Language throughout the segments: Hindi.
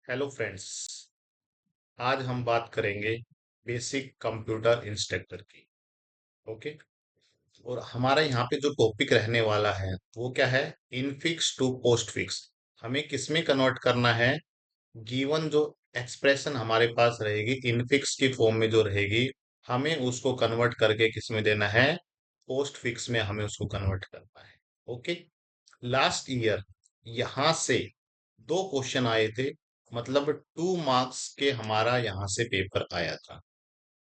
Hello friends. आज हम बात करेंगे बेसिक कंप्यूटर इंस्ट्रक्टर की। ओके। और हमारा यहाँ पे जो टॉपिक रहने वाला है वो क्या है? Infix to postfix. हमें किसमें कन्वर्ट करना है? गिवन जो एक्सप्रेशन हमारे पास रहेगी इनफिक्स की फॉर्म में जो रहेगी, हमें उसको कन्वर्ट करके किसमें देना है? पोस्ट फिक्स में हमें उसको कन्वर्ट करना है। ओके। लास्ट ईयर यहाँ से दो क्वेश्चन आए थे, मतलब 2 मार्क्स के हमारा यहाँ से पेपर आया था।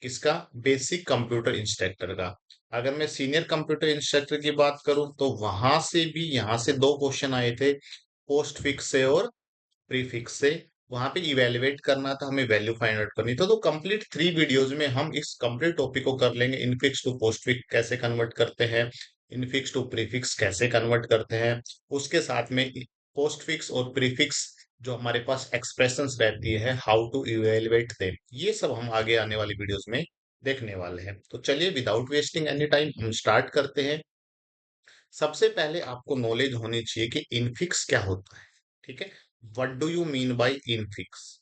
किसका? बेसिक कंप्यूटर इंस्ट्रक्टर का। अगर मैं सीनियर कंप्यूटर इंस्ट्रक्टर की बात करूं तो वहां से भी यहाँ से दो क्वेश्चन आए थे, पोस्ट फिक्स से और प्रीफिक्स से। वहां पे इवेलुएट करना था, हमें वैल्यू फाइंड आउट करनी था। तो कंप्लीट 3 वीडियोज में हम इस कंप्लीट टॉपिक को कर लेंगे। इनफिक्स टू पोस्ट फिक्स कैसे कन्वर्ट करते हैं, इनफिक्स टू प्रीफिक्स कैसे कन्वर्ट करते हैं, उसके साथ में पोस्ट फिक्स और प्रीफिक्स जो हमारे पास एक्सप्रेशंस रहती है, हाउ टू इवेलुएट देम, ये सब हम आगे आने वाली वीडियोस में देखने वाले हैं। तो चलिए विदाउट वेस्टिंग एनी टाइम हम स्टार्ट करते हैं। सबसे पहले आपको नॉलेज होनी चाहिए कि इनफिक्स क्या होता है। ठीक है। What do you mean by infix?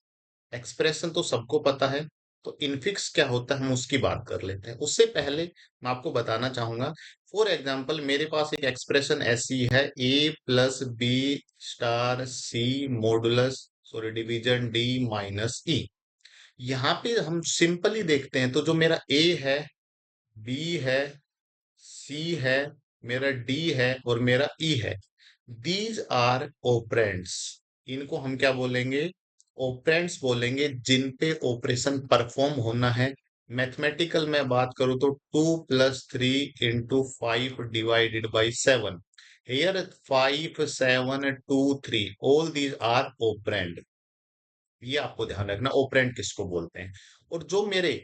Expression तो सबको पता है, तो इनफिक्स क्या होता है हम उसकी बात कर लेते हैं। उससे पहले मैं आपको बताना चाहूंगा, फॉर एग्जाम्पल मेरे पास एक एक्सप्रेशन ऐसी है, A plus B star C modulus sorry division D minus E. यहाँ पे हम सिंपली देखते हैं तो जो मेरा ए है, बी है, सी है, मेरा डी है और मेरा ई है, दीज आर ऑपरेंड्स। इनको हम क्या बोलेंगे? ऑपरेंड्स बोलेंगे, जिन पे ऑपरेशन परफॉर्म होना है। मैथमेटिकल में बात करूं तो 2 + 3 × 5 divided by 7। Here 5 7 2 3 all these are operand. ये आपको ध्यान रखना, ऑपरेंड किसको बोलते हैं। और जो मेरे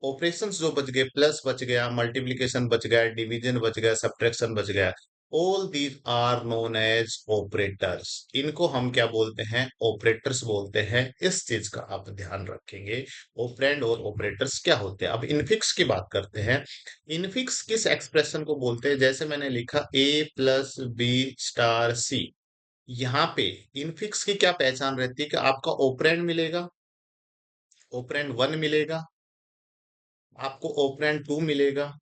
ऑपरेशंस जो बच गए, प्लस बच गया, मल्टीप्लिकेशन बच गया, डिवीजन बच गया, सब्ट्रैक्शन बच गया, all these are known as operators. इनको हम क्या बोलते हैं? ऑपरेटर्स बोलते हैं। इस चीज का आप ध्यान रखेंगे। ऑपरेंड और ऑपरेटर्स क्या होते हैं। अब इनफिक्स की बात करते हैं। इनफिक्स किस एक्सप्रेशन को बोलते हैं? जैसे मैंने लिखा ए प्लस बी स्टार सी। यहाँ पे इनफिक्स की क्या पहचान रहती है कि आपका ऑपरेंड मिलेगा, ऑपरेंड 1 मिलेगा, आपको ऑपरेंड 2 मिलेगा।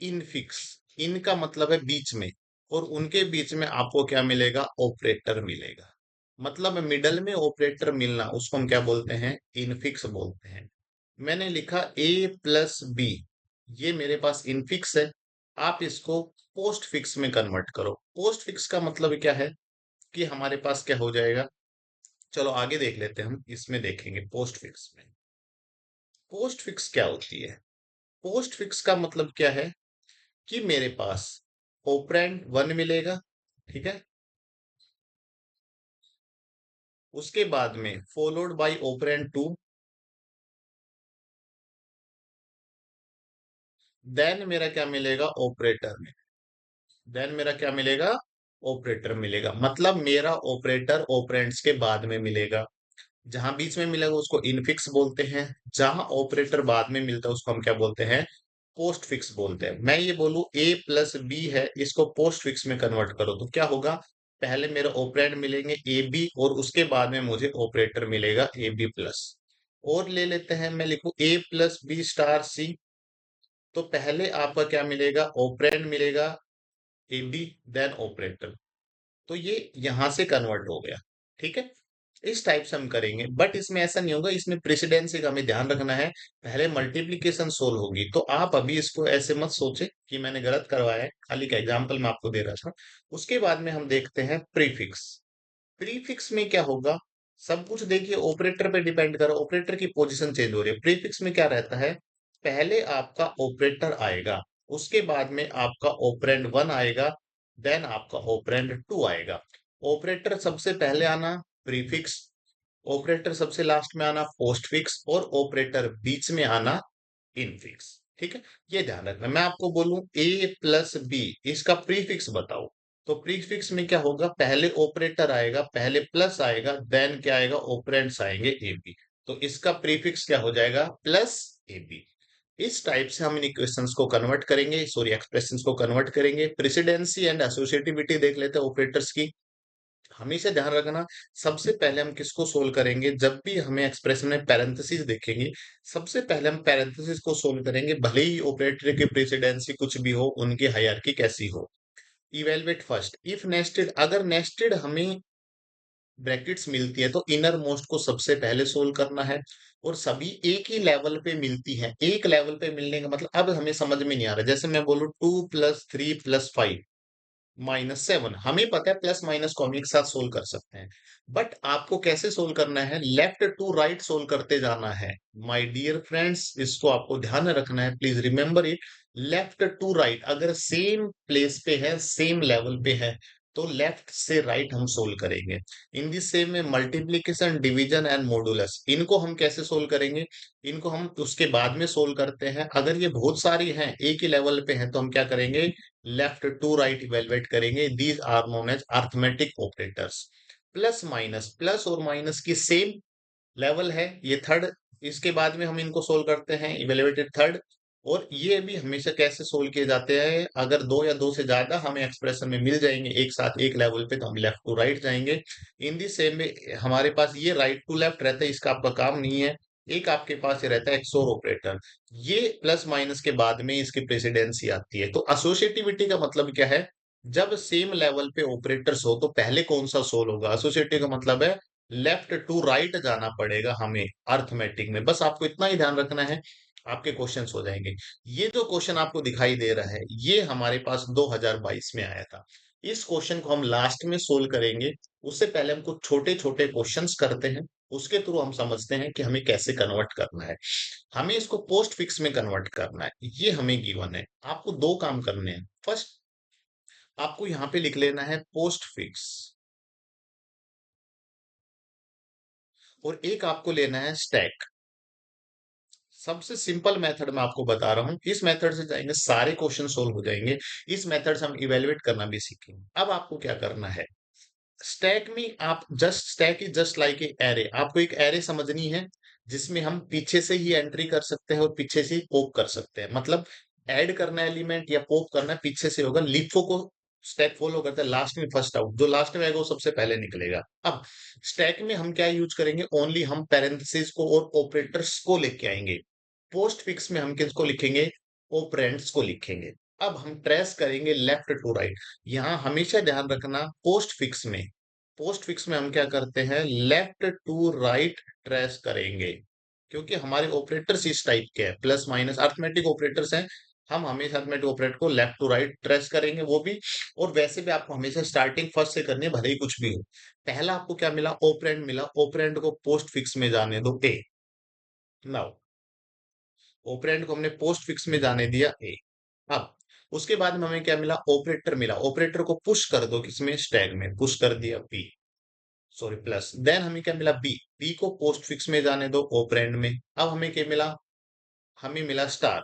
इनफिक्स, इन का मतलब है बीच में, और उनके बीच में आपको क्या मिलेगा? ऑपरेटर मिलेगा। मतलब मिडल में ऑपरेटर मिलना, उसको हम क्या बोलते हैं? इनफिक्स बोलते हैं। मैंने लिखा ए प्लस बी, ये मेरे पास इनफिक्स है। आप इसको पोस्ट फिक्स में कन्वर्ट करो। पोस्ट फिक्स का मतलब क्या है कि हमारे पास क्या हो जाएगा? चलो आगे देख लेते हैं, हम इसमें देखेंगे पोस्ट फिक्स में। पोस्ट फिक्स क्या होती है? पोस्ट फिक्स का मतलब क्या है कि मेरे पास ऑपरेंड 1 मिलेगा, ठीक है, उसके बाद में फॉलोड बाय ऑपरेंड 2, देन मेरा क्या मिलेगा? ऑपरेटर में। देन मेरा क्या मिलेगा? ऑपरेटर मिलेगा। मतलब मेरा ऑपरेटर ऑपरेंड्स के बाद में मिलेगा। जहां बीच में मिलेगा उसको इनफिक्स बोलते हैं, जहां ऑपरेटर बाद में मिलता है उसको हम क्या बोलते हैं? पोस्ट फिक्स बोलते हैं। मैं ये बोलूं ए प्लस बी है, इसको पोस्ट फिक्स में कन्वर्ट करो तो क्या होगा? पहले मेरे ऑपरेंड मिलेंगे ए बी और उसके बाद में मुझे ऑपरेटर मिलेगा ए बी प्लस। और ले लेते हैं, मैं लिखूं ए प्लस बी स्टार सी, तो पहले आपका क्या मिलेगा? ऑपरेंड मिलेगा ए बी, देन ऑपरेटर। तो ये यहां से कन्वर्ट हो गया। ठीक है। इस टाइप से हम करेंगे, बट इसमें ऐसा नहीं होगा, इसमें प्रेसिडेंसी का हमें ध्यान रखना है। पहले मल्टीप्लीकेशन सोल्व होगी, तो आप अभी इसको ऐसे मत सोचे कि मैंने गलत करवाया है, खाली का एग्जांपल मैं आपको दे रहा था। उसके बाद में हम देखते हैं प्रीफिक्स। प्रीफिक्स में क्या होगा? सब कुछ देखिए ऑपरेटर पे डिपेंड करो, ऑपरेटर की पोजीशन चेंज हो रही है। प्रीफिक्स में क्या रहता है? पहले आपका ऑपरेटर आएगा, उसके बाद में आपका ऑपरेंड 1 आएगा, देन आपका ऑपरेंड 2 आएगा। ऑपरेटर सबसे पहले आना प्रीफिक्स, ऑपरेटर सबसे लास्ट में आना पोस्ट फिक्स, और ऑपरेटर बीच में आना इनफिक्स। ठीक है। ये ध्यान रखना। मैं आपको बोलूं ए प्लस बी, इसका प्रीफिक्स बताओ, तो प्रीफिक्स में क्या होगा? पहले ऑपरेटर आएगा, पहले प्लस आएगा, देन क्या आएगा? ऑपरेंड्स आएंगे ए बी। तो इसका प्रीफिक्स क्या हो जाएगा? Plus A B. इस टाइप से हम इन इक्वेशंस को कन्वर्ट करेंगे, सॉरी एक्सप्रेशंस को कन्वर्ट करेंगे। प्रेसिडेंसी एंड एसोसिएटिविटी देख लेते हैं ऑपरेटर्स की। हमेशा ध्यान रखना, सबसे पहले हम किसको सोल्व करेंगे जब भी हमें एक्सप्रेशन में पैरेंथेसिस देखेंगे। सबसे पहले हम पैरेंथेसिस को सोल्व करेंगे, भले ही ऑपरेटर की प्रेसिडेंसी कुछ भी हो, उनकी हायरार्की कैसी हो। इवेलुएट फर्स्ट इफ नेस्टेड, अगर नेस्टेड हमें ब्रैकेट्स मिलती है तो इनर मोस्ट को सबसे पहले सोल्व करना है। और सभी एक ही लेवल पे मिलती है, एक लेवल पे मिलने का मतलब अब हमें समझ में नहीं आ रहा, जैसे मैं बोलूं 2 + 3 + 5 -7, हमें पता है प्लस माइनस को हम एक साथ सोल्व कर सकते हैं। बट आपको कैसे सोल्व करना है, लेफ्ट टू राइट सोल्व करते जाना है। माय डियर फ्रेंड्स, इसको आपको ध्यान में रखना है, please remember it. Left to right, अगर सेम प्लेस पे है, सेम लेवल पे है, तो लेफ्ट से राइट हम सोल्व करेंगे। इन दिस सेम में मल्टीप्लीकेशन, डिवीजन एंड मॉडुलस, इनको हम कैसे सोल्व करेंगे, इनको हम उसके बाद में सोल्व करते हैं। अगर ये बहुत सारी हैं, एक ही लेवल पे हैं, तो हम क्या करेंगे, लेफ्ट टू राइट इवेलुएट करेंगे। These are known as arithmetic operators. Plus minus, plus और माइनस की सेम लेवल है, ये थर्ड। इसके बाद में हम इनको सोल्व करते हैं, इवेलुएटेड थर्ड। और ये भी हमेशा कैसे सोल्व किए जाते हैं, अगर दो या दो से ज्यादा हमें एक्सप्रेशन में मिल जाएंगे एक साथ एक लेवल पे, तो हम लेफ्ट टू राइट जाएंगे। इन दी सेम में हमारे पास ये राइट टू लेफ्ट रहता है, इसका आपका काम नहीं है। एक आपके पास ये रहता है एक्सोर ऑपरेटर, ये प्लस माइनस के बाद में इसकी प्रेसिडेंसी आती है। तो एसोसिएटिविटी का मतलब क्या है, जब सेम लेवल पे ऑपरेटर्स हो तो पहले कौन सा सोल्व होगा। एसोसिएटिव का मतलब है लेफ्ट टू राइट जाना पड़ेगा हमें अर्थमेटिक में। बस आपको इतना ही ध्यान रखना है, आपके क्वेश्चंस हो जाएंगे। ये जो क्वेश्चन आपको दिखाई दे रहा है, ये हमारे पास 2022 में आया था। इस क्वेश्चन को हम लास्ट में सोल्व करेंगे। उससे पहले हम कुछ छोटे छोटे क्वेश्चंस करते हैं, उसके थ्रू हम समझते हैं कि हमें कैसे कन्वर्ट करना है। हमें इसको पोस्ट फिक्स में कन्वर्ट करना है, ये हमें गिवन है। आपको दो काम करने हैं। फर्स्ट, आपको यहाँ पे लिख लेना है पोस्ट फिक्स, और एक आपको लेना है स्टैक। सबसे सिंपल मेथड मैं आपको बता रहा हूं, इस मेथड से जाएंगे सारे क्वेश्चन सोल्व हो जाएंगे। इस मेथड से हम इवेलुएट करना भी सीखेंगे। अब आपको क्या करना है, स्टैक में आप just, stack is just like a array. आपको एक एरे समझनी है, जिसमें हम पीछे से ही एंट्री कर सकते हैं और पीछे से ही पॉप कर सकते हैं। मतलब ऐड करना एलिमेंट या पॉप करना पीछे से होगा। लिफो को स्टैक फॉलो करता है, लास्ट में फर्स्ट आउट, जो लास्ट में आएगा वो सबसे पहले निकलेगा। अब स्टैक में हम क्या यूज करेंगे, ओनली हम पैरेंथेसिस को और ऑपरेटर्स को लेके आएंगे। पोस्ट फिक्स में हम किसको लिखेंगे, ऑपरेंड्स को लिखेंगे। अब हम ट्रेस करेंगे लेफ्ट टू राइट। यहाँ हमेशा ध्यान रखना, पोस्ट फिक्स में हम क्या करते हैं, लेफ्ट टू राइट ट्रेस करेंगे। क्योंकि हमारे ऑपरेटर्स इस टाइप के हैं, प्लस माइनस अर्थमेटिक ऑपरेटर्स हैं। हम हमेशा अर्थमेटिक ऑपरेटर को लेफ्ट टू राइट ट्रेस करेंगे, वो भी। और वैसे भी आपको हमेशा स्टार्टिंग फर्स्ट से करनी है, भले ही कुछ भी हो। पहला आपको क्या मिला, ऑपरेंड मिला, ऑपरेंड को पोस्ट फिक्स में जाने दो ए। नाउ ऑपरेंड को हमने पोस्ट फिक्स में जाने दिया ए। अब उसके बाद में हमें क्या मिला, ऑपरेटर मिला। ऑपरेटर को पुश कर दो, किसमें, स्टैक में, पुश कर दिया बी, सॉरी प्लस। देन हमें क्या मिला, बी, बी को पोस्ट फिक्स में जाने दो ऑपरेंड में। अब हमें क्या मिला, हमें मिला स्टार।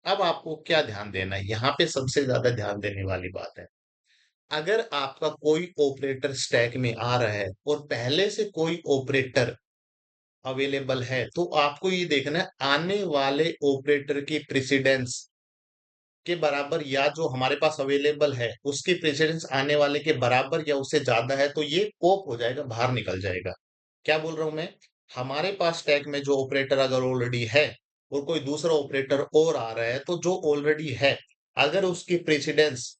अब आपको क्या ध्यान देना है, यहाँ पे सबसे ज्यादा ध्यान देने वाली बात है। अगर आपका कोई ऑपरेटर स्टैक में आ रहा है और पहले से कोई ऑपरेटर अवेलेबल है, तो आपको ये देखना है आने वाले ऑपरेटर की प्रेसिडेंस के बराबर, या जो हमारे पास अवेलेबल है उसकी प्रेसिडेंस आने वाले के बराबर या उससे ज्यादा है, तो ये पोप हो जाएगा, बाहर निकल जाएगा। क्या बोल रहा हूं मैं, हमारे पास स्टैक में जो ऑपरेटर अगर ऑलरेडी है और कोई दूसरा ऑपरेटर और आ रहा है, तो जो ऑलरेडी है अगर उसकी प्रेसिडेंस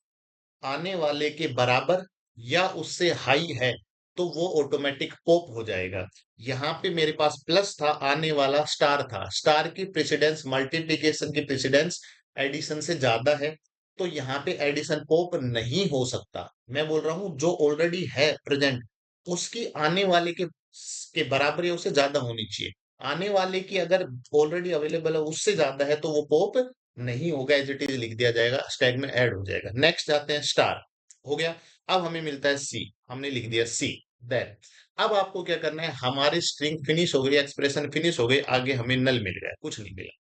आने वाले के बराबर या उससे हाई है, तो वो ऑटोमेटिक पॉप हो जाएगा। यहाँ पे मेरे पास प्लस था, आने वाला स्टार था, स्टार की प्रेसिडेंस मल्टीप्लिकेशन की प्रेसिडेंस एडिशन से ज्यादा है, तो यहाँ पे एडिशन पॉप नहीं हो सकता। मैं बोल रहा हूँ जो ऑलरेडी है प्रेजेंट, उसकी आने वाले के बराबर या उससे ज्यादा होनी चाहिए। आने वाले की अगर ऑलरेडी अवेलेबल है उससे ज्यादा है, तो वो पॉप नहीं होगा, एज इट इज लिख दिया जाएगा, स्टैक में ऐड हो जाएगा। नेक्स्ट जाते हैं, स्टार हो गया। अब हमें मिलता है सी, हमने लिख दिया सी। देन अब आपको क्या करना है, हमारी स्ट्रिंग फिनिश हो गई, एक्सप्रेशन फिनिश हो गई, आगे हमें नल मिल गया, कुछ नहीं मिला।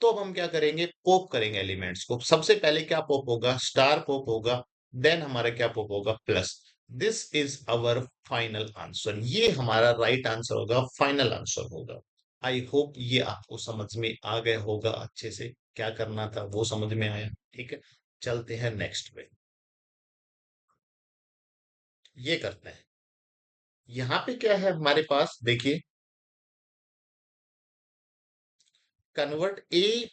तो अब हम क्या करेंगे, पोप करेंगे एलिमेंट्स को। सबसे पहले क्या पोप होगा, स्टार पोप होगा। देन हमारा क्या पोप होगा, plus. This is our final answer, ये हमारा राइट आंसर होगा, फाइनल आंसर होगा। आई होप ये आपको समझ में आ गया होगा अच्छे से, क्या करना था वो समझ में आया। ठीक है, चलते हैं नेक्स्ट पे, ये करते हैं। यहाँ पे क्या है हमारे पास, देखिए, कन्वर्ट ए।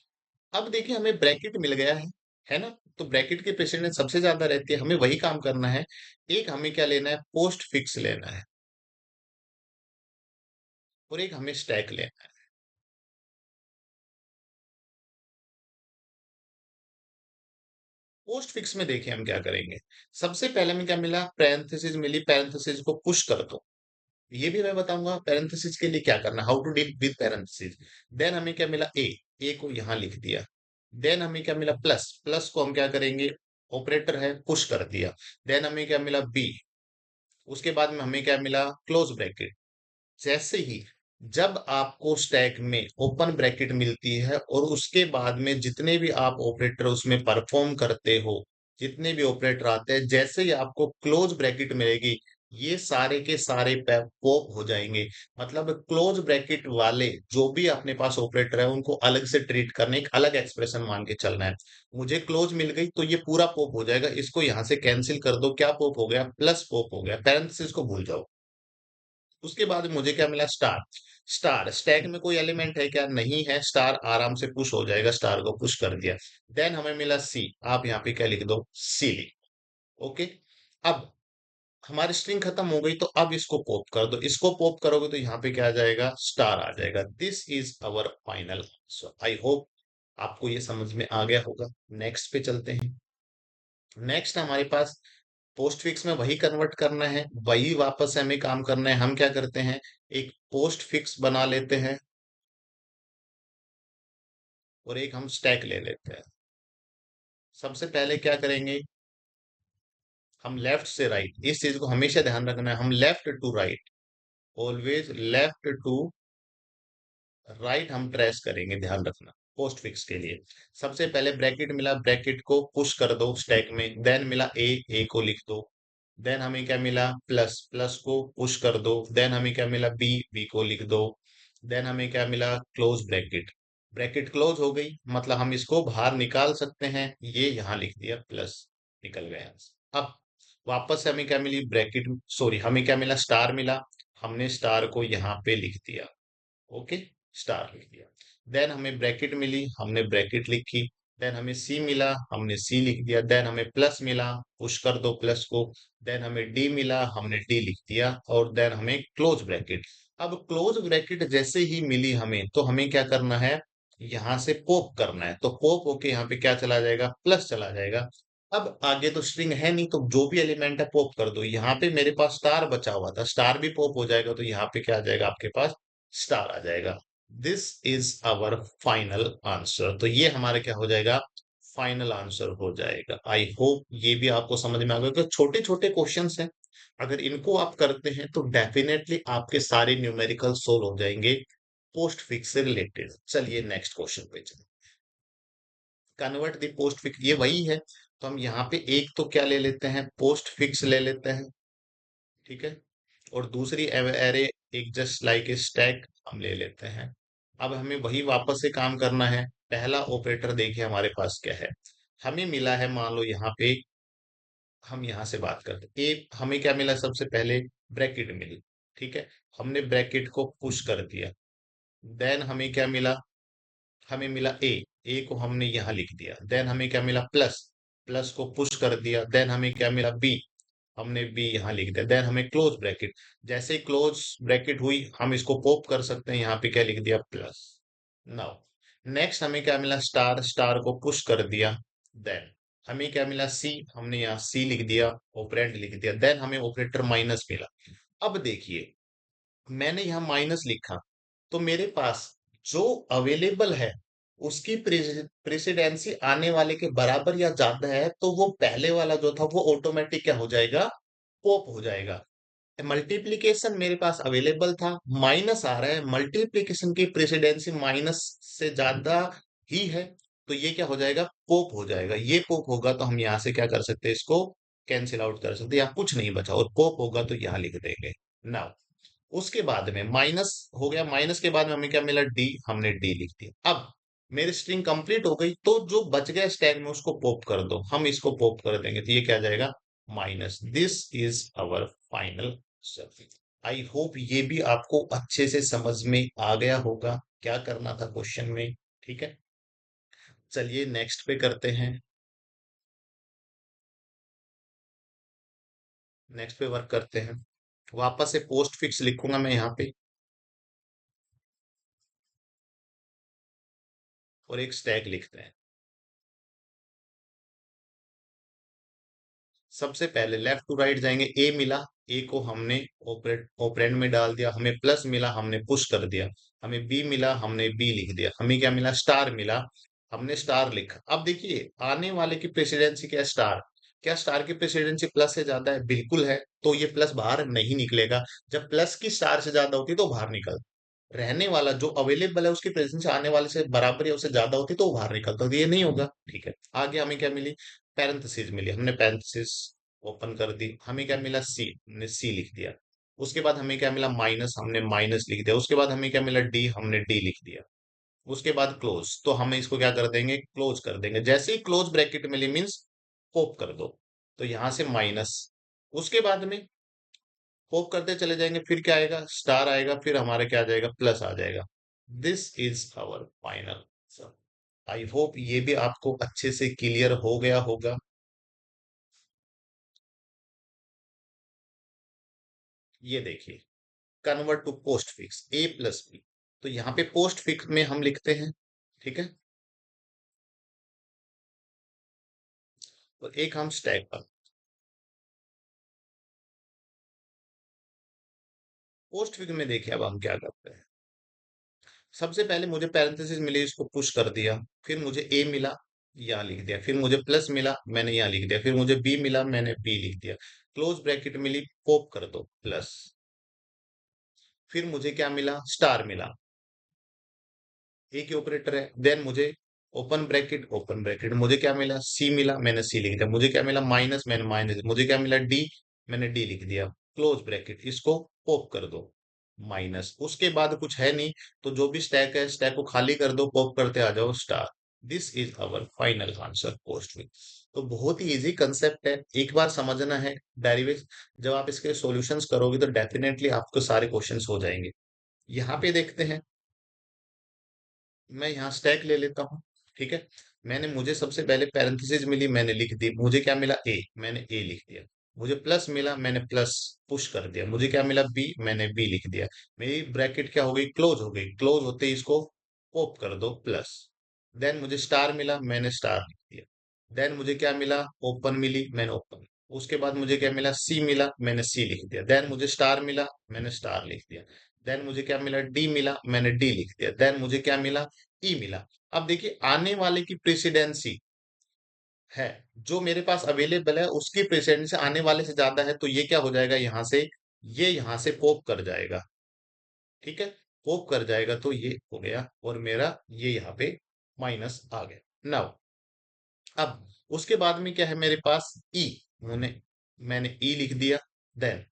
अब देखिए हमें ब्रैकेट मिल गया है ना? तो ब्रैकेट की प्रेसिडेंस सबसे ज्यादा रहती है, हमें वही काम करना है। एक हमें क्या लेना है, पोस्ट फिक्स लेना है, और एक हमें स्टैक लेना है। पोस्ट फिक्स में देखिए हम क्या करेंगे। सबसे पहले हमें क्या मिला, पैरेंथेसिस मिली, पैरेंथेसिस को पुश कर दो। ये भी मैं बताऊंगा पैरेंथेसिस के लिए क्या करना, how to deal with parenthesis. Then हमें क्या मिला, ए को यहां लिख दिया। देन हमें क्या मिला, प्लस, प्लस को हम क्या करेंगे, ऑपरेटर है, पुश कर दिया। देन हमें क्या मिला, बी। उसके बाद में हमें क्या मिला, क्लोज ब्रैकेट। जैसे ही जब आपको स्टैक में ओपन ब्रैकेट मिलती है और उसके बाद में जितने भी आप ऑपरेटर उसमें परफॉर्म करते हो, जितने भी ऑपरेटर आते हैं, जैसे ही आपको क्लोज ब्रैकेट मिलेगी, ये सारे के सारे पॉप हो जाएंगे। मतलब क्लोज ब्रैकेट वाले जो भी अपने पास ऑपरेटर है उनको अलग से ट्रीट करने, एक अलग एक्सप्रेशन मान के चलना है। मुझे क्लोज मिल गई तो ये पूरा पॉप हो जाएगा, इसको यहां से कैंसिल कर दो, क्या पॉप हो गया, प्लस पॉप हो गया, पैरेंथेसिस को भूल जाओ। उसके बाद मुझे क्या मिला, स्टार। स्टार स्टैक में कोई एलिमेंट है क्या, नहीं है, स्टार आराम से पुश हो जाएगा, स्टार को पुश कर दिया। देन हमें मिला सी, आप यहाँ पे क्या लिख दो, सी लिख। ओके। अब हमारी स्ट्रिंग खत्म हो गई, तो अब इसको पॉप कर दो, इसको पॉप करोगे तो यहाँ पे क्या आ जाएगा, स्टार आ जाएगा। This is our final answer. I hope आपको ये समझ में आ गया होगा। नेक्स्ट पे चलते हैं। नेक्स्ट हमारे पास पोस्ट फिक्स में वही कन्वर्ट करना है, वही वापस से हमें काम करना है। हम क्या करते हैं, एक पोस्ट फिक्स बना लेते हैं और एक हम स्टैक ले लेते हैं। सबसे पहले क्या करेंगे, हम लेफ्ट से राइट, इस चीज को हमेशा ध्यान रखना है, हम left to right, always left to right हम ट्रेस करेंगे, ध्यान रखना पोस्ट फिक्स के लिए। सबसे पहले ब्रैकेट मिला, ब्रैकेट को पुश कर दो स्टैक में। देन मिला ए को लिख दो। देन हमें क्या मिला, प्लस, प्लस को पुश कर दो। देन हमें क्या मिला, बी को लिख दो। देन हमें क्या मिला, क्लोज ब्रैकेट। ब्रैकेट क्लोज हो गई, मतलब हम इसको बाहर निकाल सकते हैं, ये यहाँ लिख दिया प्लस, निकल गया। अब वापस से हमें क्या मिली, ब्रैकेट, सॉरी, हमें क्या मिला, स्टार मिला, हमने स्टार को यहाँ पे लिख दिया। ओके, स्टार लिख दिया। देन हमें ब्रैकेट मिली, हमने ब्रैकेट लिखी। देन हमें सी मिला, हमने सी लिख दिया। देन हमें प्लस मिला, पुश कर दो प्लस को। देन हमें डी मिला, हमने डी लिख दिया। और देन हमें क्लोज ब्रैकेट। अब क्लोज ब्रैकेट जैसे ही मिली हमें, तो हमें क्या करना है, यहां से पॉप करना है। तो पॉप होके यहाँ पे क्या चला जाएगा, प्लस चला जाएगा। अब आगे तो स्ट्रिंग है नहीं, तो जो भी एलिमेंट है पॉप कर दो। यहाँ पे मेरे पास स्टार बचा हुआ था, स्टार भी पॉप हो जाएगा, तो यहाँ पे क्या आ जाएगा आपके पास, स्टार आ जाएगा। This is our final answer. तो ये हमारा क्या हो जाएगा, फाइनल आंसर हो जाएगा। आई होप ये भी आपको समझ में आ गया, क्योंकि छोटे छोटे क्वेश्चंस हैं, अगर इनको आप करते हैं तो डेफिनेटली आपके सारे न्यूमेरिकल सोल्व हो जाएंगे पोस्ट फिक्स से रिलेटेड। चलिए नेक्स्ट क्वेश्चन पे चलिए। कन्वर्ट द पोस्ट फिक्स, ये वही है। तो हम यहाँ पे एक तो क्या ले लेते हैं, पोस्ट फिक्स ले लेते हैं, ठीक है। और दूसरी एरे, एक जस्ट लाइक ए स्टैक हम ले लेते हैं। अब हमें वही वापस से काम करना है। पहला ऑपरेटर देखिए हमारे पास क्या है, हमें मिला है, मान लो यहाँ पे, हम यहाँ से बात करते हैं, ए हमें क्या मिला, सबसे पहले ब्रैकेट मिली, ठीक है। हमने ब्रैकेट को पुश कर दिया। देन हमें क्या मिला, हमें मिला ए को हमने यहाँ लिख दिया। देन हमें क्या मिला, प्लस, प्लस को पुश कर दिया। देन हमें क्या मिला, बी, हमने बी यहाँ लिख दिया। देन हमें क्लोज ब्रैकेट, जैसे ही क्लोज ब्रैकेट हुई हम इसको पॉप कर सकते हैं, यहाँ पे क्या लिख दिया, प्लस। नाउ नेक्स्ट हमें क्या मिला, स्टार, स्टार को पुश कर दिया। देन हमें क्या मिला, सी, हमने यहाँ सी लिख दिया, ऑपरेंड लिख दिया। देन हमें ऑपरेटर माइनस मिला। अब देखिए, मैंने यहाँ माइनस लिखा, तो मेरे पास जो अवेलेबल है उसकी प्रेसिडेंसी आने वाले के बराबर या ज्यादा है, तो वो पहले वाला जो था वो ऑटोमेटिक क्या हो जाएगा, पॉप हो जाएगा। मल्टीप्लिकेशन मेरे पास अवेलेबल था, माइनस आ रहा है, मल्टीप्लिकेशन की प्रेसिडेंसी माइनस से ज्यादा ही है, तो ये क्या हो जाएगा, पोप हो जाएगा। ये पोप होगा तो हम यहाँ से क्या कर सकते हैं, इसको कैंसिल आउट कर सकते हैं, यहाँ कुछ नहीं बचा, और पोप होगा तो यहाँ लिख देंगे। नाउ उसके बाद में माइनस हो गया, माइनस के बाद में हमें क्या मिला, डी, हमने डी लिख दिया। अब मेरी स्ट्रिंग कंप्लीट हो गई, तो जो बच गया स्टैक में उसको पॉप कर दो, हम इसको पॉप कर देंगे, तो ये क्या आ जाएगा, minus. This is our final answer. I hope ये भी आपको अच्छे से समझ में आ गया होगा क्या करना था क्वेश्चन में। ठीक है, चलिए नेक्स्ट पे करते हैं। नेक्स्ट पे वर्क करते हैं। वापस से पोस्ट फिक्स लिखूंगा मैं यहाँ पे, और एक स्टैक लिखते हैं। सबसे पहले लेफ्ट टू राइट जाएंगे। ए मिला, ए को हमने ऑपरेंड में डाल दिया, हमें प्लस मिला, हमने पुश कर दिया। हमें बी मिला, हमने बी लिख दिया। हमें क्या मिला? स्टार मिला, हमने स्टार लिखा। अब देखिए आने वाले की प्रेसिडेंसी क्या है? स्टार। क्या स्टार की प्रेसिडेंसी प्लस से ज्यादा है? बिल्कुल है, तो ये प्लस बाहर नहीं निकलेगा। जब प्लस की स्टार से ज्यादा होती है तो बाहर निकल, रहने वाला जो अवेलेबल है उसकी प्रेजेंस आने वाले से बराबर या उससे ज्यादा होती तो वो बाहर निकलता, तो ये नहीं होगा। ठीक है, आगे हमें क्या मिली? पैरेंथेसिस मिली, हमने पैरेंथेसिस ओपन कर दी। हमें क्या मिला? सी, हमने सी लिख दिया। उसके बाद हमें क्या मिला? माइनस, हमने माइनस लिख दिया। उसके बाद हमें क्या मिला? डी, हमने डी लिख दिया। उसके बाद क्लोज, तो हम इसको क्या कर देंगे? क्लोज कर देंगे। जैसे ही क्लोज ब्रैकेट मिली मीन्स पोप कर दो, तो यहां से माइनस। उसके बाद में होप करते चले जाएंगे, फिर क्या आएगा? स्टार आएगा, फिर हमारा क्या आ जाएगा? प्लस आ जाएगा। This is our final answer. I hope ये भी आपको अच्छे से क्लियर हो गया होगा। ये देखिए, convert to postfix A plus B, तो यहाँ पे पोस्ट फिक्स में हम लिखते हैं। ठीक है, और एक हम स्टैक पर। पोस्ट फिक्स में देखिए अब हम क्या करते हैं। सबसे पहले मुझे पैरेंथेसिस मिली, इसको पुश कर दिया। फिर मुझे ए मिला, यहाँ लिख दिया। फिर मुझे प्लस मिला, मैंने यहाँ लिख दिया। फिर मुझे बी मिला, मैंने बी लिख दिया। क्लोज ब्रैकेट मिली, पोप कर दो प्लस। फिर मुझे क्या मिला? स्टार मिला, एक ही ऑपरेटर है। देन मुझे ओपन ब्रैकेट मुझे क्या मिला? सी मिला, मैंने सी लिख दिया। मुझे क्या मिला? माइनस, मैंने माइनस। मुझे क्या मिला? डी, मैंने डी लिख दिया। क्लोज ब्रैकेट, इसको पॉप कर दो माइनस। उसके बाद कुछ है नहीं, तो जो भी स्टैक है स्टैक को खाली कर दो, पॉप करते आ जाओ star. This is our final answer post में। तो बहुत ही इजी कंसेप्ट है, एक बार समझना है। डेरिवेशन जब आप इसके सॉल्यूशंस करोगे तो डेफिनेटली आपको सारे क्वेश्चंस हो जाएंगे। यहाँ पे देखते हैं, मैं यहाँ स्टैक ले लेता हूँ। ठीक है, मैंने मुझे सबसे पहले पैरेंथेसिस मिली, मैंने लिख दी। मुझे क्या मिला? ए, मैंने ए लिख दिया। मुझे प्लस मिला, मैंने प्लस पुश कर दिया। मुझे क्या मिला? बी, मैंने बी लिख दिया। मेरी ब्रैकेट क्या हो गई? क्लोज हो गई। क्लोज होते ही इसको पॉप कर दो प्लस। देन मुझे स्टार मिला, मैंने स्टार लिख दिया। देन मुझे क्या मिला? ओपन मिली, मैंने ओपन। उसके बाद मुझे क्या मिला? सी मिला, मैंने सी लिख दिया। देन मुझे स्टार मिला, मैंने स्टार लिख दिया। देन मुझे क्या मिला? डी मिला, मैंने डी लिख दिया। देन मुझे क्या मिला? ई मिला। अब देखिए आने वाले की प्रेसिडेंसी है, जो मेरे पास अवेलेबल है उसकी प्रेसिडेंसी आने वाले से ज्यादा है, तो ये क्या हो जाएगा? यहाँ से ये यहाँ से पोप कर जाएगा। ठीक है, पोप कर जाएगा, तो ये हो गया, और मेरा ये यहाँ पे माइनस आ गया। नाउ अब उसके बाद में क्या है मेरे पास? ई, मैंने मैंने ई लिख दिया। देन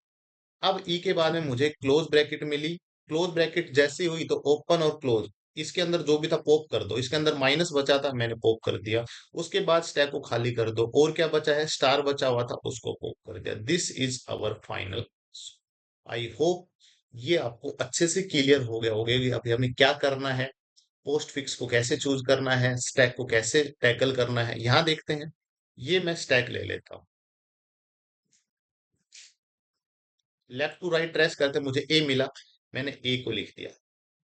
अब ई के बाद में मुझे क्लोज ब्रैकेट मिली। क्लोज ब्रैकेट जैसे हुई तो ओपन और क्लोज, इसके अंदर जो भी था पोप कर दो। इसके अंदर माइनस बचा था, मैंने पोप कर दिया। उसके बाद स्टैक को खाली कर दो, और क्या बचा है? स्टार बचा हुआ था, उसको पोप कर दिया। This is our final. I hope ये आपको अच्छे से क्लियर हो गया होगा कि अभी हमें क्या करना है, पोस्ट फिक्स को कैसे चूज करना है, स्टैक को कैसे टैकल करना है। यहाँ देखते हैं, ये मैं स्टैक ले लेता हूँ। लेफ्ट टू राइट ट्रेस करते मुझे ए मिला, मैंने ए को लिख दिया।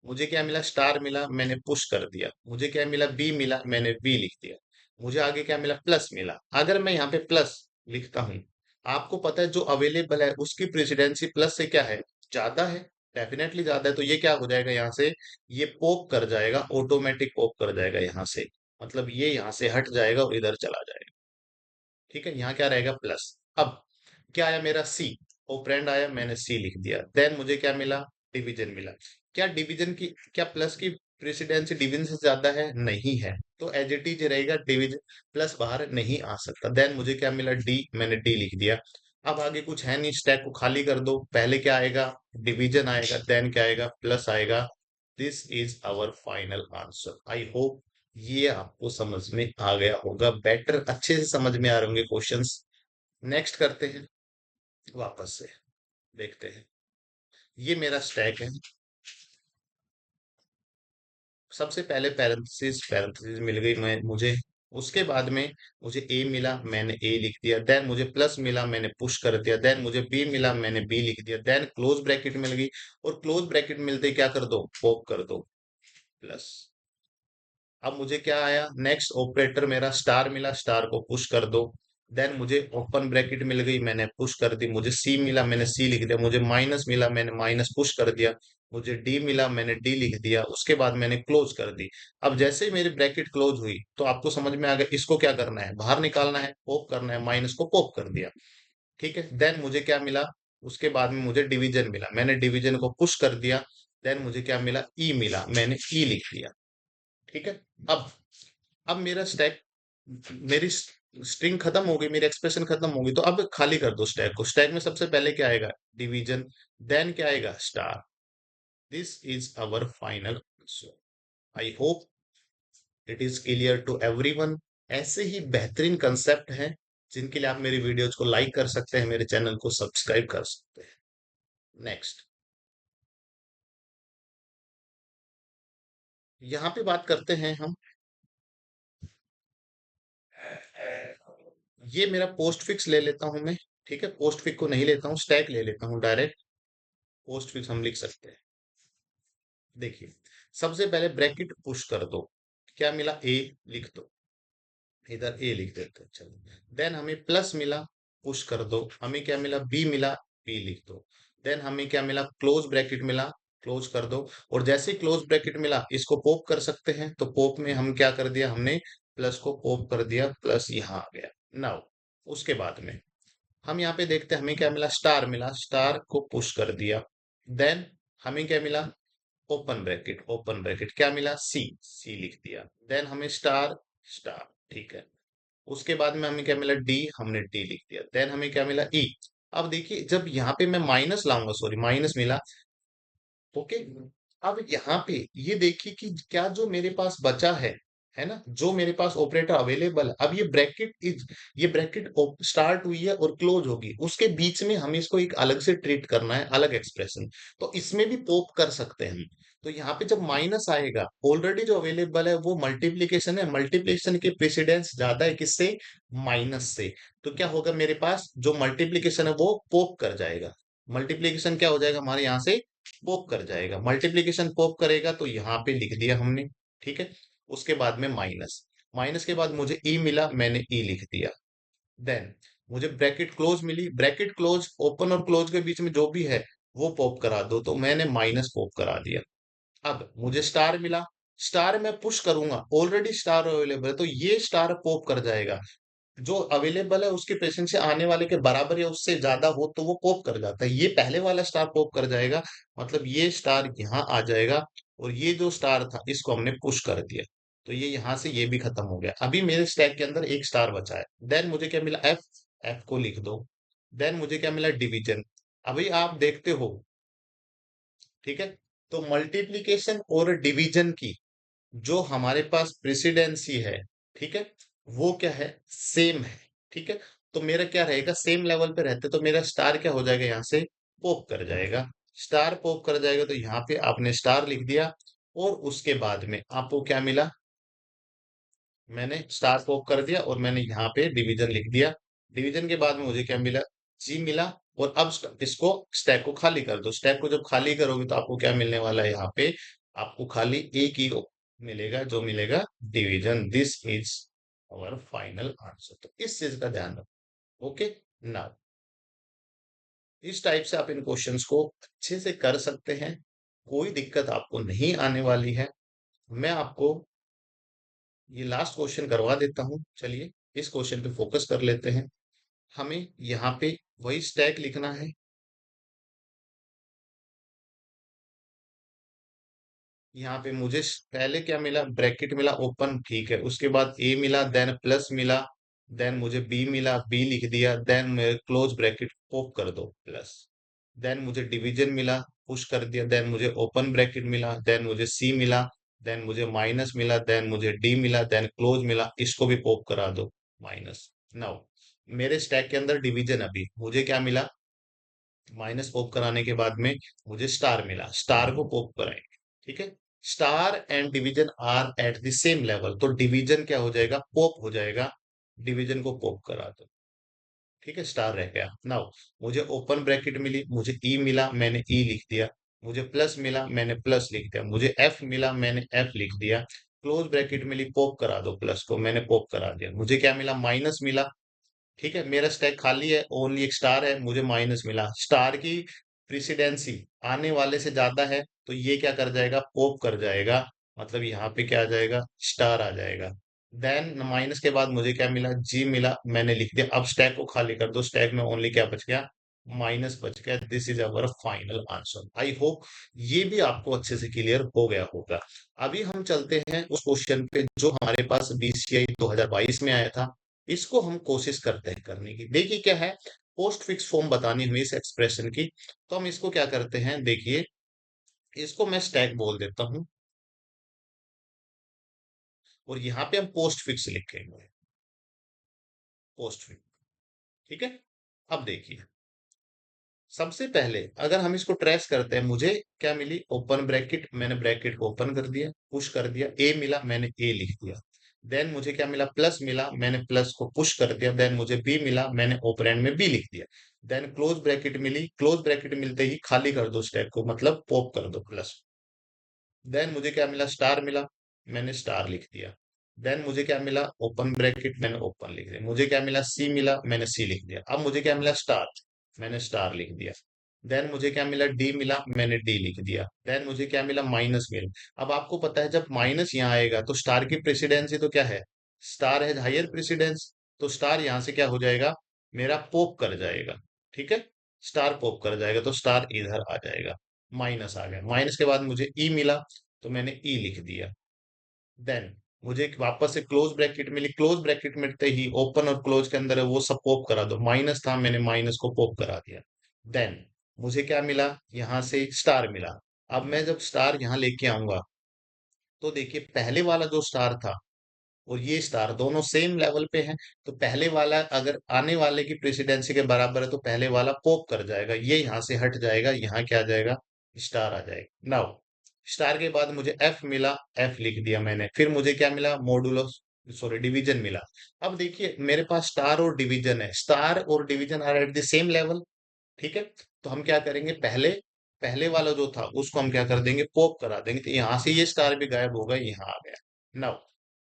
मुझे क्या मिला? स्टार मिला, मैंने पुश कर दिया। मुझे क्या मिला? बी मिला, मैंने बी लिख दिया। मुझे आगे क्या मिला? प्लस मिला। अगर मैं यहाँ पे प्लस लिखता हूँ, आपको पता है जो अवेलेबल है उसकी प्रेसिडेंसी प्लस से क्या है? ज्यादा है, डेफिनेटली ज्यादा है। तो ये क्या हो जाएगा? यहाँ से ये पोप कर जाएगा, ऑटोमेटिक पोप कर जाएगा यहाँ से। मतलब ये यहाँ से हट जाएगा और इधर चला जाएगा। ठीक है, यहाँ क्या रहेगा? प्लस। अब क्या आया मेरा? सी, ऑपरेंड आया, मैंने सी लिख दिया। देन मुझे क्या मिला? डिवीजन मिला। क्या डिवीजन की, क्या प्लस की प्रेसिडेंसी डिवीजन से ज्यादा है? नहीं है, तो एज इट इज रहेगा डिवीजन, प्लस बाहर नहीं आ सकता। देन मुझे क्या मिला? डी, मैंने डी लिख दिया। अब आगे कुछ है नहीं, स्टैक को खाली कर दो। पहले क्या आएगा? डिवीजन आएगा, देन क्या आएगा? प्लस आएगा। This is our final answer. I hope ये आपको समझ में आ गया होगा, बेटर अच्छे से समझ में आ रहे होंगे क्वेश्चंस। नेक्स्ट करते हैं, वापस से देखते हैं। ये मेरा स्टैक है। सबसे पहले पैरेंथेसिस पैरेंथेसिस मिल गई मैं मुझे। उसके बाद में मुझे ए मिला, मैंने ए लिख दिया। देन मुझे प्लस मिला, मैंने पुश कर दिया। देन मुझे बी मिला, मैंने बी लिख दिया। देन क्लोज ब्रैकेट मिल गई, और क्लोज ब्रैकेट मिलते ही क्या कर दो, पॉप कर दो, प्लस। अब मुझे क्या आया, नेक्स्ट ऑपरेटर मेरा स्टार मिला, स्टार को पुश कर दो। देन मुझे ओपन ब्रैकेट मिल गई, मैंने पुश कर दी। मुझे सी मिला, मैंने सी लिख दिया। मुझे माइनस मिला, मैंने माइनस पुश कर दिया। मुझे डी मिला, मैंने डी लिख दिया। उसके बाद मैंने क्लोज कर दी। अब जैसे ही मेरी ब्रैकेट क्लोज हुई तो आपको समझ में आ गया इसको क्या करना है, बाहर निकालना है, पॉप करना है। माइनस को पॉप कर दिया, ठीक है। देन मुझे क्या मिला, उसके बाद में मुझे डिवीजन मिला, मैंने डिवीजन को पुश कर दिया। देन मुझे क्या मिला, ई मिला, मैंने ई लिख दिया, ठीक है। अब अब मेरा स्टैक, मेरी स्ट्रिंग खत्म हो गई, मेरी एक्सप्रेशन खत्म हो गई। तो अब खाली कर दो स्टैक को। स्टैक में सबसे पहले क्या आएगा, डिवीजन। देन क्या आएगा, star. This is our final answer. I hope it is clear to everyone. ऐसे ही बेहतरीन कंसेप्ट हैं जिनके लिए आप मेरी वीडियोज को लाइक कर सकते हैं, मेरे चैनल को सब्सक्राइब कर सकते हैं। नेक्स्ट, यहाँ पे बात करते हैं हम। ये मेरा पोस्ट फिक्स ले लेता हूं मैं, ठीक है। पोस्ट फिक्स को नहीं लेता हूँ, स्टैक ले लेता हूँ डायरेक्ट। पोस्ट फिक्स हम लिख सकते हैं। देखिए, सबसे पहले ब्रैकेट पुश कर दो। क्या मिला, ए लिख दो, इधर ए लिख देते हैं, चलो। देन हमें प्लस मिला, पुश कर दो। हमें क्या मिला, बी मिला, बी लिख दो। देन हमें क्या मिला, क्लोज ब्रैकेट मिला, क्लोज कर दो। और जैसे ही क्लोज ब्रैकेट मिला, इसको पॉप कर सकते हैं। तो पॉप में हम क्या कर दिया, हमने प्लस को पॉप कर दिया, प्लस यहाँ आ गया। नाउ उसके बाद में हम यहाँ पे देखते हैं हमें क्या मिला, स्टार मिला, स्टार को पुश कर दिया। देन हमें क्या मिला, ओपन ब्रैकेट, ओपन ब्रैकेट क्या मिला, सी, सी लिख दिया। देन हमें स्टार, स्टार, ठीक है। उसके बाद में हमें क्या मिला, डी, हमने डी लिख दिया। देन हमें क्या मिला, ई। अब देखिए जब यहाँ पे मैं माइनस लाऊंगा, सॉरी माइनस मिला, ओके। अब यहाँ पे ये देखिए कि क्या जो मेरे पास बचा है ना, जो मेरे पास ऑपरेटर अवेलेबल है। अब ये ब्रैकेट स्टार्ट हुई है और क्लोज होगी, उसके बीच में हमें इसको एक अलग से ट्रीट करना है, अलग एक्सप्रेशन। तो इसमें भी पोप कर सकते हैं हम। तो यहाँ पे जब माइनस आएगा, ऑलरेडी जो अवेलेबल है वो मल्टीप्लीकेशन है, मल्टीप्लीकेशन के प्रेसिडेंस ज्यादा है किससे, माइनस से। तो क्या होगा, मेरे पास जो मल्टीप्लीकेशन है वो पोप कर जाएगा। मल्टीप्लीकेशन क्या हो जाएगा हमारे यहाँ से, पॉप कर जाएगा। मल्टीप्लीकेशन पॉप करेगा, तो यहाँ पे लिख दिया हमने, ठीक है। उसके बाद में माइनस, माइनस के बाद मुझे ई मिला, मैंने ई लिख दिया। देन मुझे ब्रैकेट क्लोज मिली, ब्रैकेट क्लोज, ओपन और क्लोज के बीच में जो भी है वो पॉप करा दो, तो मैंने माइनस पॉप करा दिया। अब मुझे स्टार मिला, स्टार मैं पुश करूंगा, ऑलरेडी स्टार अवेलेबल है, तो ये स्टार पॉप कर जाएगा। जो अवेलेबल है उसके पेशेंट से आने वाले के बराबर या उससे ज्यादा हो तो वो पॉप कर जाता है। ये पहले वाला स्टार पॉप कर जाएगा, मतलब ये स्टार यहाँ आ जाएगा। और ये जो स्टार था इसको हमने पुश कर दिया, तो ये यहाँ से ये भी खत्म हो गया। अभी मेरे स्टैक के अंदर एक स्टार बचा है। देन मुझे क्या मिला, एफ, एफ को लिख दो। देन मुझे क्या मिला, डिवीजन। अभी आप देखते हो, ठीक है। तो मल्टीप्लीकेशन और डिवीजन की जो हमारे पास प्रेसिडेंसी है, ठीक है, वो क्या है, सेम है, ठीक है। तो मेरा क्या रहेगा, सेम लेवल पे रहते, तो मेरा स्टार क्या हो जाएगा, यहाँ से पॉप कर जाएगा। स्टार पॉप कर जाएगा, तो यहाँ पे आपने स्टार लिख दिया। और उसके बाद में आपको क्या मिला, मैंने स्टार पॉप कर दिया और मैंने यहाँ पे डिवीजन लिख दिया। डिवीजन के बाद में मुझे क्या मिला, जी मिला। और अब इसको, स्टैक को खाली कर दो। स्टैक को जब खाली करोगे तो आपको क्या मिलने वाला है, यहाँ पे आपको खाली एक ही मिलेगा, जो मिलेगा division. This is our final answer. तो इस चीज का ध्यान रखो, ओके। नाउ इस टाइप से आप इन क्वेश्चंस को अच्छे से कर सकते हैं, कोई दिक्कत आपको नहीं आने वाली है। मैं आपको ये लास्ट क्वेश्चन करवा देता हूँ, चलिए इस क्वेश्चन पे फोकस कर लेते हैं। हमें यहाँ पे वही स्टैक लिखना है। यहाँ पे मुझे पहले क्या मिला, ब्रैकेट मिला, ओपन, ठीक है। उसके बाद ए मिला, देन प्लस मिला। देन मुझे बी मिला, बी लिख दिया। देन मेरे क्लोज ब्रैकेट ओप कर दो, प्लस। देन मुझे डिवीजन मिला, पुश कर दिया। देन मुझे ओपन ब्रैकेट मिला। देन मुझे सी मिला। देन मुझे माइनस मिला। देन मुझे डी मिला। देन क्लोज मिला, इसको भी पॉप करा दो, माइनस। नाउ मेरे स्टैक के अंदर डिवीजन, अभी मुझे क्या मिला, माइनस पॉप कराने के बाद में मुझे स्टार मिला, स्टार को पॉप कराएंगे। ठीक है, star and division are at the same level, तो डिवीजन क्या हो जाएगा, पॉप हो जाएगा। डिवीजन को पॉप करा दो। ठीक है, स्टार रह गया। नाउ मुझे ओपन ब्रैकेट मिली, मुझे ई मिला, मैंने ई लिख दिया। मुझे प्लस मिला, मैंने प्लस लिख दिया। मुझे एफ मिला, मैंने एफ लिख दिया। क्लोज ब्रैकेट मिली, पॉप करा दो प्लस को, मैंने पॉप करा दिया। मुझे क्या मिला, माइनस मिला। ठीक है, मेरा स्टैक खाली है, ओनली एक स्टार है, मुझे माइनस मिला। स्टार की प्रेसिडेंसी आने वाले से ज्यादा है, तो ये क्या कर जाएगा, पॉप कर जाएगा। मतलब यहाँ पे क्या आ जाएगा, स्टार आ जाएगा। देन माइनस के बाद मुझे क्या मिला, जी मिला, मैंने लिख दिया। अब स्टैक को खाली कर दो, स्टैक में ओनली क्या बच गया, माइनस बच गया। This is our final answer. I hope ये भी आपको अच्छे से क्लियर हो गया होगा। अभी हम चलते हैं उस क्वेश्चन पे जो हमारे पास बीसीआई 2022 में आया था। इसको हम कोशिश करते हैं करने की। देखिए क्या है, पोस्ट फिक्स फॉर्म बतानी हुई इस एक्सप्रेशन की। तो हम इसको क्या करते हैं, देखिए, इसको मैं स्टैक बोल देता हूं, और यहाँ पे हम पोस्ट फिक्स लिखेंगे, पोस्ट फिक्स। ठीक है, अब देखिए, सबसे पहले अगर हम इसको ट्रेस करते हैं, मुझे क्या मिली, ओपन ब्रैकेट, मैंने ब्रैकेट को ओपन कर दिया, पुश कर दिया। ए मिला, मैंने ए लिख दिया। देन मुझे क्या मिला, प्लस मिला, मैंने प्लस को पुश कर दिया। देन मुझे बी मिला, मैंने ओपरेंड में बी लिख दिया। देन क्लोज ब्रैकेट मिली, क्लोज ब्रैकेट मिलते ही खाली कर दो स्टैक को, मतलब पॉप कर दो प्लस। देन मुझे क्या मिला, स्टार मिला, मैंने स्टार लिख दिया। देन मुझे क्या मिला, ओपन ब्रैकेट, मैंने ओपन लिख दिया। मुझे क्या मिला, सी मिला, मैंने सी लिख दिया। अब मुझे क्या मिला, स्टार, मैंने स्टार लिख दिया। देन मुझे क्या मिला, डी मिला, मैंने डी लिख दिया। देन मुझे क्या मिला, माइनस मिला। अब आपको पता है जब माइनस यहाँ आएगा तो स्टार की प्रेसिडेंसी तो क्या है, स्टार है हायर प्रेसिडेंस। तो स्टार यहाँ से क्या हो जाएगा, मेरा पोप कर जाएगा। ठीक है, स्टार पोप कर जाएगा, तो स्टार इधर आ जाएगा। माइनस आ गया, माइनस के बाद मुझे ई मिला, तो मैंने ई लिख दिया। देन मुझे एक वापस से क्लोज ब्रैकेट मिली, क्लोज ब्रैकेट मिलते ही ओपन और क्लोज के अंदर है वो सब पॉप करा दो। माइनस था, मैंने माइनस को पॉप करा दिया। देन मुझे क्या मिला, यहाँ से स्टार मिला। अब मैं जब स्टार यहाँ लेके आऊंगा, तो देखिए पहले वाला जो स्टार था और ये स्टार दोनों सेम लेवल पे हैं। तो पहले वाला अगर आने वाले की प्रेसिडेंसी के बराबर है, तो पहले वाला पॉप कर जाएगा, ये यहाँ से हट जाएगा, यहाँ क्या आ जाएगा, स्टार आ जाएगा। नाउ स्टार के बाद मुझे एफ मिला, एफ लिख दिया मैंने। फिर मुझे क्या मिला, मॉडुलो, सॉरी डिवीजन मिला। अब देखिए मेरे पास स्टार और डिवीजन है, स्टार और division are at the same level. ठीक है, तो हम क्या करेंगे, पहले पहले वाला जो था उसको हम क्या कर देंगे, पॉप करा देंगे। तो यहाँ से ये स्टार भी गायब होगा, यहाँ आ गया। नाउ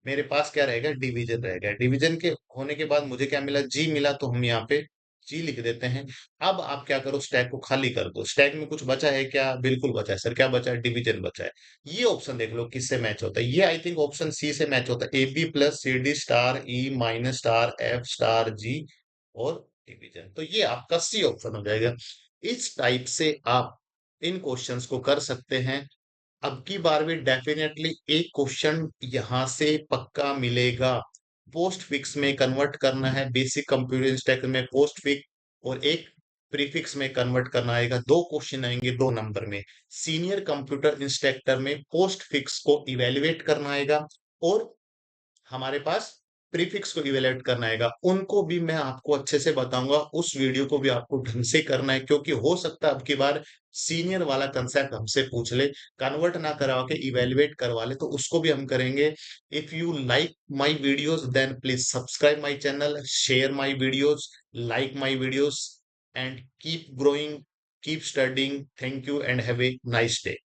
मेरे पास क्या रहेगा, डिवीजन रहेगा। डिवीजन के होने के बाद मुझे क्या मिला, जी मिला, तो हम यहाँ पे जी लिख देते हैं। अब आप क्या करो, स्टैक को खाली कर दो। स्टैक में कुछ बचा है क्या, बिल्कुल बचा है सर। क्या बचा है, डिवीजन बचा है। ये ऑप्शन देख लो किससे मैच होता है, ये आई थिंक ऑप्शन सी से मैच होता है। A B plus C D star E minus star F star G और डिवीजन, तो ये आपका सी ऑप्शन हो जाएगा। इस टाइप से आप इन क्वेश्चंस को कर सकते हैं। अब की बार में डेफिनेटली एक क्वेश्चन यहां से पक्का मिलेगा। पोस्ट फिक्स में कन्वर्ट करना है, बेसिक कंप्यूटर स्टैक में पोस्ट फिक्स, और एक प्रीफिक्स में कन्वर्ट करना आएगा। दो क्वेश्चन आएंगे 2 नंबर में। सीनियर कंप्यूटर इंस्ट्रक्टर में पोस्ट फिक्स को इवेल्युएट करना आएगा, और हमारे पास प्रीफिक्स को इवेलुएट करना आएगा। उनको भी मैं आपको अच्छे से बताऊंगा, उस वीडियो को भी आपको ढंग से करना है, क्योंकि हो सकता है अब की बार सीनियर वाला कंसेप्ट हमसे पूछ ले, कन्वर्ट ना करवा के इवेलुएट करवा ले, तो उसको भी हम करेंगे। If you like my videos then please subscribe my channel, share my videos, like my videos, and keep growing, keep studying. Thank you and have a nice day.